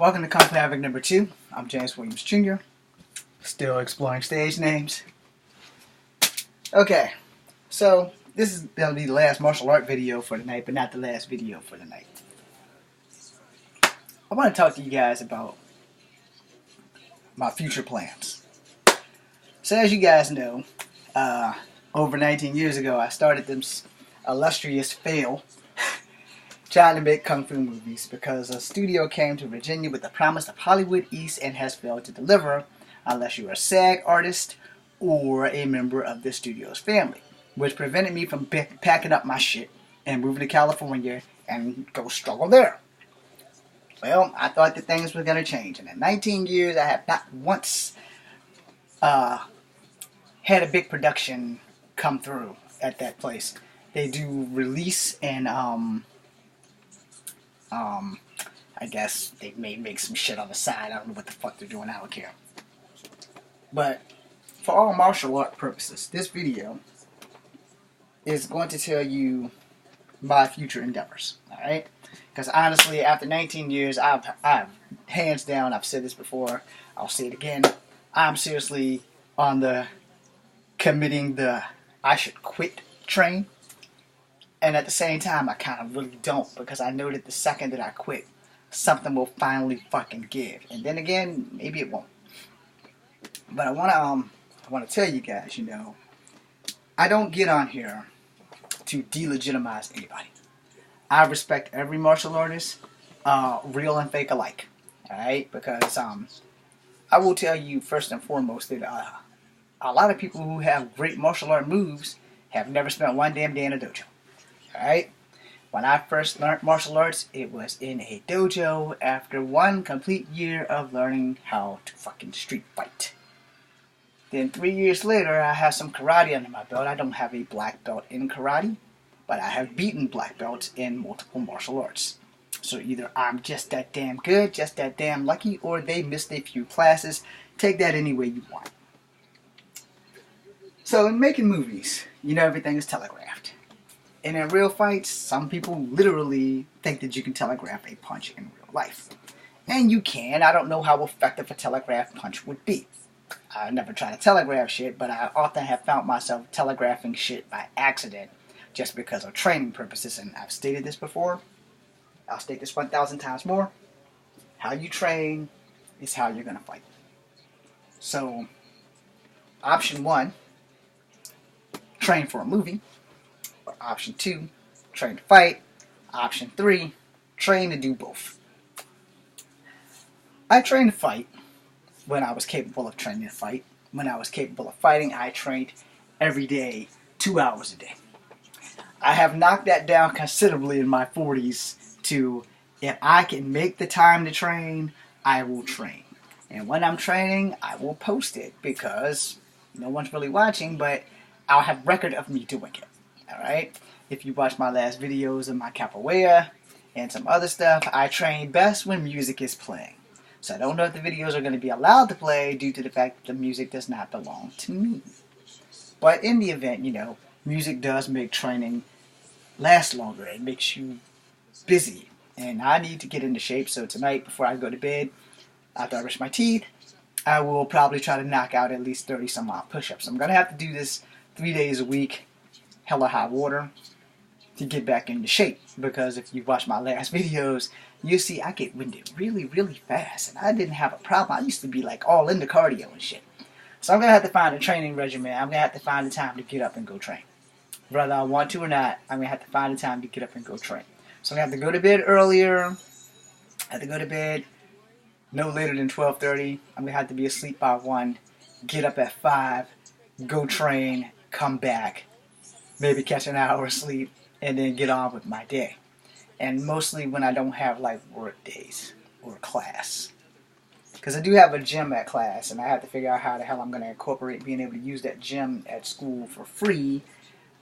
Welcome to Kung Fu Havoc number 2. I'm James Williams Jr. Still exploring stage names. Okay, so this is going to be the last martial art video for the night, but not the last video for the night. I want to talk to you guys about my future plans. So as you guys know, over 19 years ago, I started this illustrious fail trying to make kung fu movies because a studio came to Virginia with the promise of Hollywood East and has failed to deliver unless you're a SAG artist or a member of the studio's family, which prevented me from packing up my shit and moving to California and go struggle there. Well, I thought that things were going to change, and in 19 years I have not once had a big production come through at that place. They do release and I guess they may make some shit on the side. I don't know what the fuck they're doing. I don't care. But for all martial art purposes, this video is going to tell you my future endeavors. Alright? Because honestly, after 19 years, I've hands down, I've said this before, I'll say it again, I'm seriously on the committing the I should quit train. And at the same time, I kind of really don't, because I know that the second that I quit, something will finally fucking give. And then again, maybe it won't. But I want to tell you guys, you know, I don't get on here to delegitimize anybody. I respect every martial artist, real and fake alike. Alright? Because I will tell you first and foremost that a lot of people who have great martial art moves have never spent one damn day in a dojo. Alright? When I first learned martial arts, it was in a dojo after one complete year of learning how to fucking street fight. Then 3 years later, I have some karate under my belt. I don't have a black belt in karate, but I have beaten black belts in multiple martial arts. So either I'm just that damn good, just that damn lucky, or they missed a few classes. Take that any way you want. So in making movies, you know everything is telegraphed. And in real fights, some people literally think that you can telegraph a punch in real life. And you can. I don't know how effective a telegraph punch would be. I never tried to telegraph shit, but I often have found myself telegraphing shit by accident just because of training purposes. And I've stated this before. I'll state this 1,000 times more. How you train is how you're going to fight. So, option 1, train for a movie. Option 2, train to fight. Option 3, train to do both. I trained to fight when I was capable of training to fight. When I was capable of fighting, I trained every day, 2 hours a day. I have knocked that down considerably in my 40s to, if I can make the time to train, I will train. And when I'm training, I will post it because no one's really watching, but I'll have record of me doing it. Alright? If you watch my last videos of my capoeira and some other stuff, I train best when music is playing. So I don't know if the videos are going to be allowed to play due to the fact that the music does not belong to me. But in the event, you know, music does make training last longer. It makes you busy. And I need to get into shape, so tonight before I go to bed, after I brush my teeth, I will probably try to knock out at least 30 some odd push-ups. I'm going to have to do this 3 days a week, hella high water, to get back into shape. Because if you watch my last videos, you see I get winded really, really fast. And I didn't have a problem. I used to be like all into cardio and shit. So I'm going to have to find a training regimen. I'm going to have to find the time to get up and go train. Whether I want to or not, I'm going to have to find the time to get up and go train. So I'm going to have to go to bed earlier. I have to go to bed no later than 12:30. I'm going to have to be asleep by 1. Get up at 5. Go train. Come back. Maybe catch an hour of sleep. And then get on with my day. And mostly when I don't have like work days or class. Because I do have a gym at class. And I have to figure out how the hell I'm going to incorporate being able to use that gym at school for free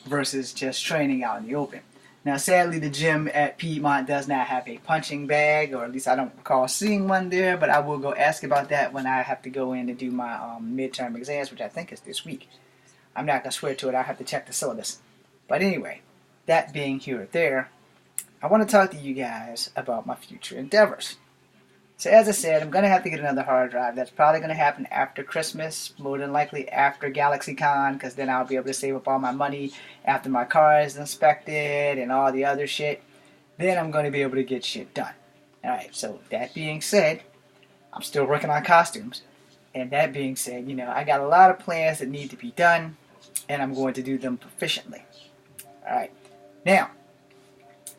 versus just training out in the open. Now sadly the gym at Piedmont does not have a punching bag, or at least I don't recall seeing one there, but I will go ask about that when I have to go in to do my midterm exams, which I think is this week. I'm not going to swear to it, I have to check the syllabus. But anyway, that being here or there, I want to talk to you guys about my future endeavors. So as I said, I'm going to have to get another hard drive. That's probably going to happen after Christmas, more than likely after GalaxyCon, because then I'll be able to save up all my money after my car is inspected and all the other shit. Then I'm going to be able to get shit done. Alright, so that being said, I'm still working on costumes. And that being said, I got a lot of plans that need to be done, and I'm going to do them proficiently. Alright, now,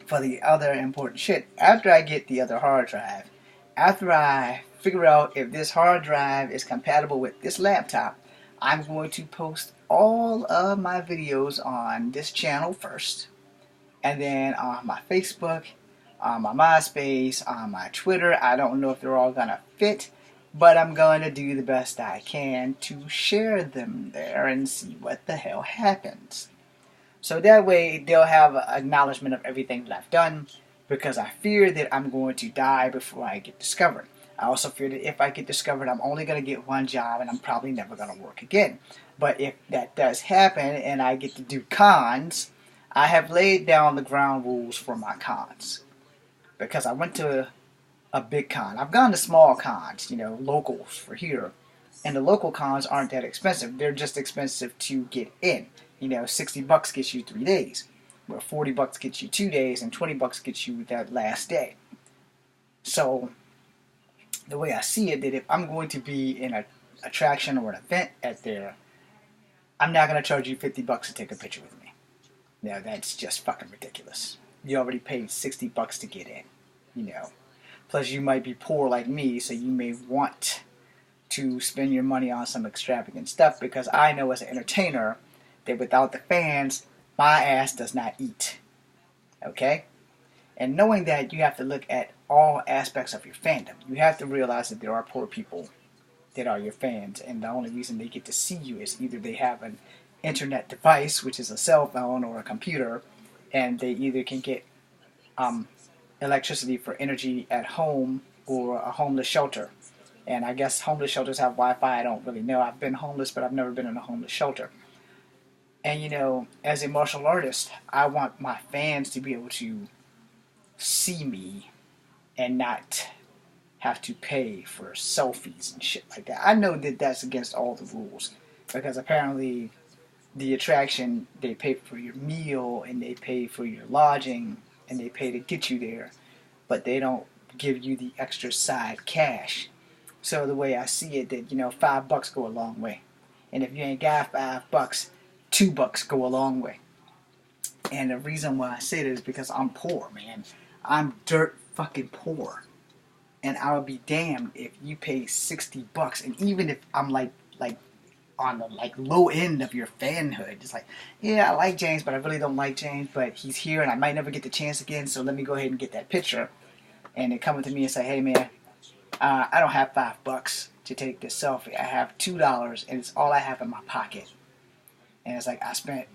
for the other important shit, after I get the other hard drive, after I figure out if this hard drive is compatible with this laptop, I'm going to post all of my videos on this channel first, and then on my Facebook, on my MySpace, on my Twitter. I don't know if they're all going to fit, but I'm going to do the best I can to share them there and see what the hell happens. So that way they'll have an acknowledgement of everything that I've done, because I fear that I'm going to die before I get discovered. I also fear that if I get discovered, I'm only going to get one job and I'm probably never going to work again. But if that does happen and I get to do cons, I have laid down the ground rules for my cons. Because I went to a big con. I've gone to small cons, locals for here. And the local cons aren't that expensive. They're just expensive to get in. $60 gets you 3 days. Where $40 gets you 2 days and $20 gets you that last day. So the way I see it, that if I'm going to be in an attraction or an event at there, I'm not going to charge you $50 to take a picture with me. Now that's just fucking ridiculous. You already paid $60 to get in, Plus you might be poor like me, so you may want to spend your money on some extravagant stuff, because I know as an entertainer that without the fans, my ass does not eat. Okay? And knowing that, you have to look at all aspects of your fandom. You have to realize that there are poor people that are your fans, and the only reason they get to see you is either they have an internet device, which is a cell phone or a computer, and they either can get electricity for energy at home or a homeless shelter. And I guess homeless shelters have Wi-Fi. I don't really know. I've been homeless, but I've never been in a homeless shelter. And as a martial artist, I want my fans to be able to see me and not have to pay for selfies and shit like that. I know that that's against all the rules, because apparently the attraction, they pay for your meal and they pay for your lodging and they pay to get you there, but they don't give you the extra side cash. So the way I see it, that $5 go a long way, and if you ain't got $5, $2 go a long way. And the reason why I say that is because I'm poor, man. I'm dirt fucking poor, and I would be damned if you pay $60. And even if I'm like on the low end of your fanhood, it's like, yeah, I like James, but I really don't like James, but he's here and I might never get the chance again, so let me go ahead and get that picture. And they come to me and say, hey man, I don't have $5 to take this selfie. I have $2 and it's all I have in my pocket. And it's like, I spent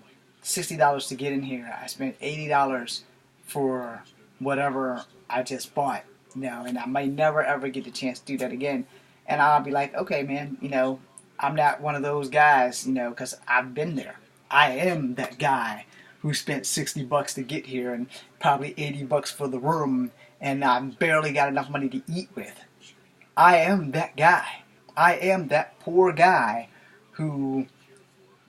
$60 to get in here. I spent $80 for whatever I just bought, and I might never ever get the chance to do that again. And I'll be like, okay, man, I'm not one of those guys, because I've been there. I am that guy who spent $60 to get here and probably $80 for the room, and I barely got enough money to eat with. I am that guy. I am that poor guy who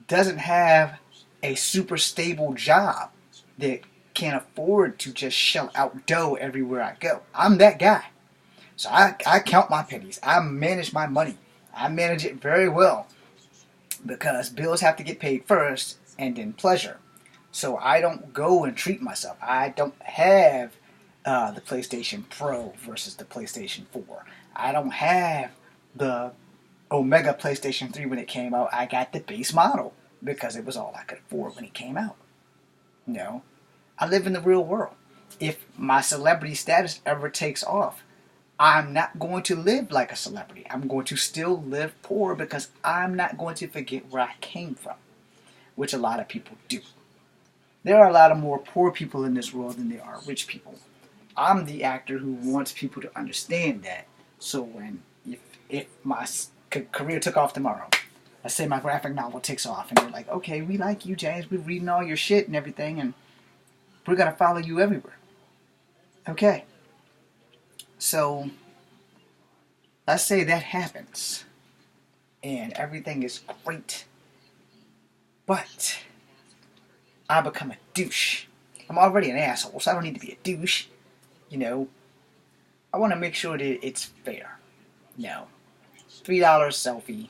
doesn't have a super stable job that can't afford to just shell out dough everywhere I go. I'm that guy. So I count my pennies. I manage my money. I manage it very well, because bills have to get paid first and then pleasure. So I don't go and treat myself. I don't have the PlayStation Pro versus the PlayStation 4. I don't have the Omega PlayStation 3 when it came out. I got the base model because it was all I could afford when it came out. I live in the real world. If my celebrity status ever takes off, I'm not going to live like a celebrity. I'm going to still live poor, because I'm not going to forget where I came from, which a lot of people do. There are a lot of more poor people in this world than there are rich people. I'm the actor who wants people to understand that. So if my career took off tomorrow, let's say my graphic novel takes off, and they're like, okay, we like you, James. We're reading all your shit and everything, and we're going to follow you everywhere. Okay. So let's say that happens and everything is great, but I become a douche. I'm already an asshole, so I don't need to be a douche. You know, I want to make sure that it's fair. No, $3 selfie,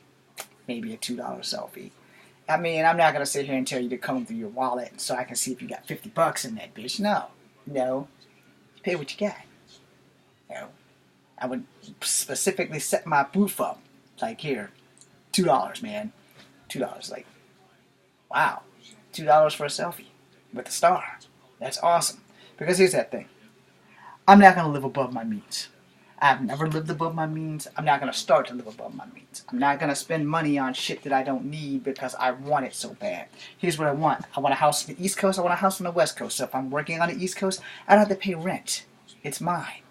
maybe a $2 selfie. I mean, I'm not gonna sit here and tell you to come through your wallet so I can see if you got $50 in that bitch. No, pay what you got. You know, I would specifically set my booth up like here, $2, man, $2. Like, wow, $2 for a selfie with a star. That's awesome. Because here's that thing. I'm not going to live above my means. I've never lived above my means. I'm not going to start to live above my means. I'm not going to spend money on shit that I don't need because I want it so bad. Here's what I want. I want a house on the East Coast. I want a house on the West Coast. So if I'm working on the East Coast, I don't have to pay rent. It's mine.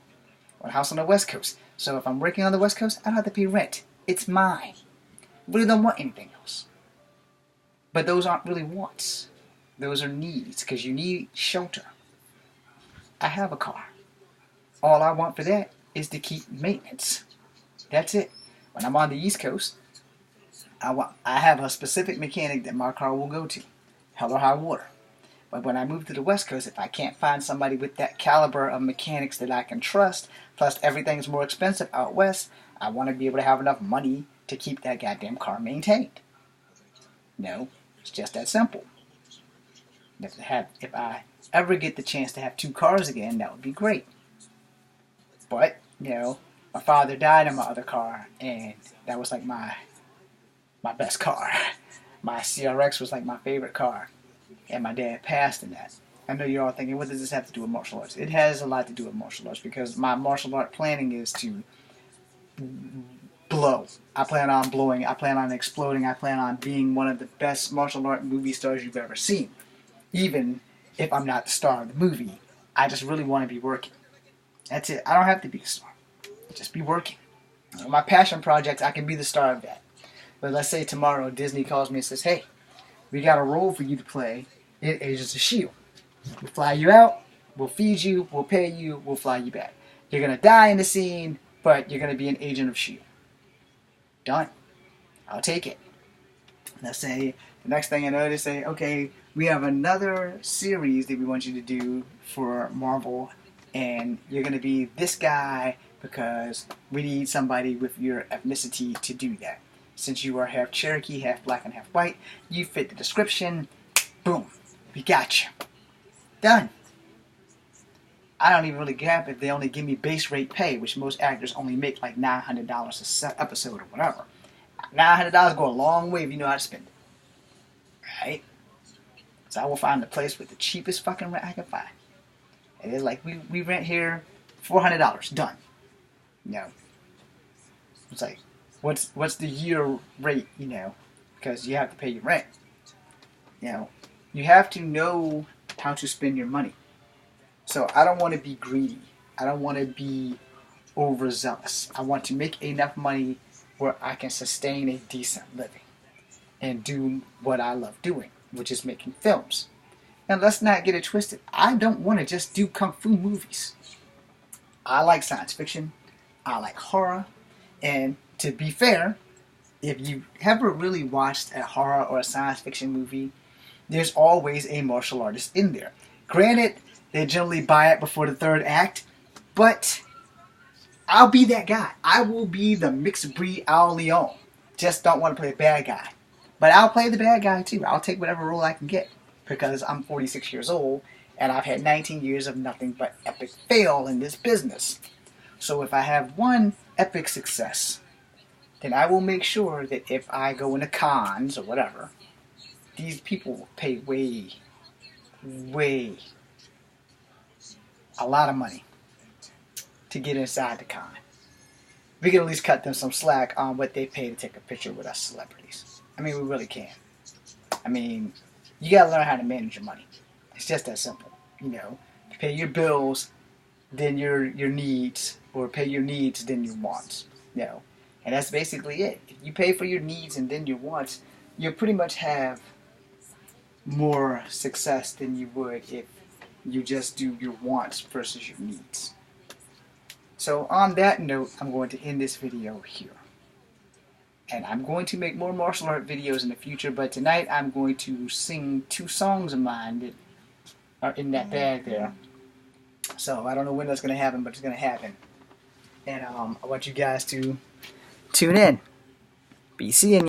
I want a house on the West Coast. So if I'm working on the West Coast, I don't have to pay rent. It's mine. I really don't want anything else. But those aren't really wants. Those are needs because you need shelter. I have a car. All I want for that is to keep maintenance. That's it. When I'm on the East Coast, I have a specific mechanic that my car will go to. Hell or high water. But when I move to the West Coast, if I can't find somebody with that caliber of mechanics that I can trust, plus everything's more expensive out west, I want to be able to have enough money to keep that goddamn car maintained. No, it's just that simple. If I ever get the chance to have 2 cars again, that would be great. But, my father died in my other car, and that was like my best car. My CRX was like my favorite car, and my dad passed in that. I know you're all thinking, what does this have to do with martial arts? It has a lot to do with martial arts, because my martial art planning is to blow. I plan on blowing. I plan on exploding. I plan on being one of the best martial art movie stars you've ever seen. Even if I'm not the star of the movie, I just really want to be working. That's it. I don't have to be the star. Just be working. My passion projects, I can be the star of that. But let's say tomorrow Disney calls me and says, hey, we got a role for you to play in Agents of S.H.I.E.L.D. We'll fly you out, we'll feed you, we'll pay you, we'll fly you back. You're going to die in the scene, but you're going to be an agent of S.H.I.E.L.D. Done. I'll take it. Let's say the next thing I know, they say, okay, we have another series that we want you to do for Marvel, and you're going to be this guy because we need somebody with your ethnicity to do that. Since you are half Cherokee, half black, and half white, you fit the description. Boom. We got you. Done. I don't even really care if they only give me base rate pay, which most actors only make like $900 an episode or whatever. $900 go a long way if you know how to spend it. Right? So I will find the place with the cheapest fucking rent I can find. And it's like, we rent here $400. Done. It's like, what's the year rate, because you have to pay your rent. You have to know how to spend your money. So I don't want to be greedy. I don't want to be overzealous. I want to make enough money where I can sustain a decent living and do what I love doing, which is making films. And let's not get it twisted. I don't want to just do kung fu movies. I like science fiction. I like horror. And to be fair, if you ever really watched a horror or a science fiction movie, there's always a martial artist in there. Granted, they generally buy it before the 3rd act, but I'll be that guy. I will be the mixed breed Al Leon. Just don't want to play a bad guy. But I'll play the bad guy too. I'll take whatever role I can get, because I'm 46 years old and I've had 19 years of nothing but epic fail in this business. So if I have one epic success, then I will make sure that if I go into cons or whatever, these people will pay way a lot of money to get inside the con. We can at least cut them some slack on what they pay to take a picture with us celebrities. I mean, we really can. I mean, you gotta learn how to manage your money. It's just that simple. You pay your bills, then your needs, or pay your needs, then your wants. And that's basically it. If you pay for your needs and then your wants, you'll pretty much have more success than you would if you just do your wants versus your needs. So on that note, I'm going to end this video here. And I'm going to make more martial art videos in the future, but tonight I'm going to sing 2 songs of mine that are in that bag there. So I don't know when that's going to happen, but it's going to happen. And I want you guys to tune in. Be seeing you.